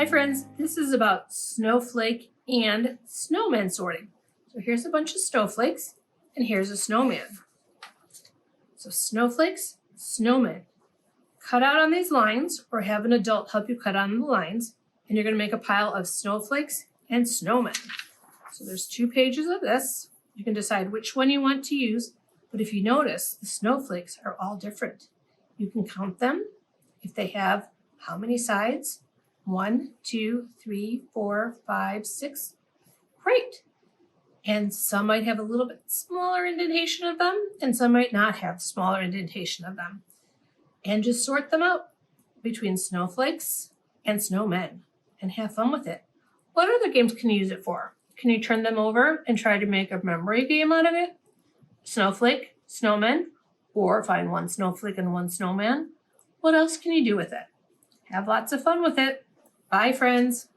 Hi friends, this is about snowflake and snowman sorting. So here's a bunch of snowflakes and here's a snowman. So snowflakes, snowmen. Cut out on these lines or have an adult help you cut on the lines and you're going to make a pile of snowflakes and snowmen. So there's 2 pages of this. You can decide which one you want to use, but if you notice, the snowflakes are all different. You can count them if they have how many sides? 1, 2, 3, 4, 5, 6. Great. And some might have a little bit smaller indentation of them, and some might not have smaller indentation of them. And just sort them out between snowflakes and snowmen and have fun with it. What other games can you use it for? Can you turn them over and try to make a memory game out of it? Snowflake, snowman, or find one snowflake and one snowman. What else can you do with it? Have lots of fun with it. Bye, friends.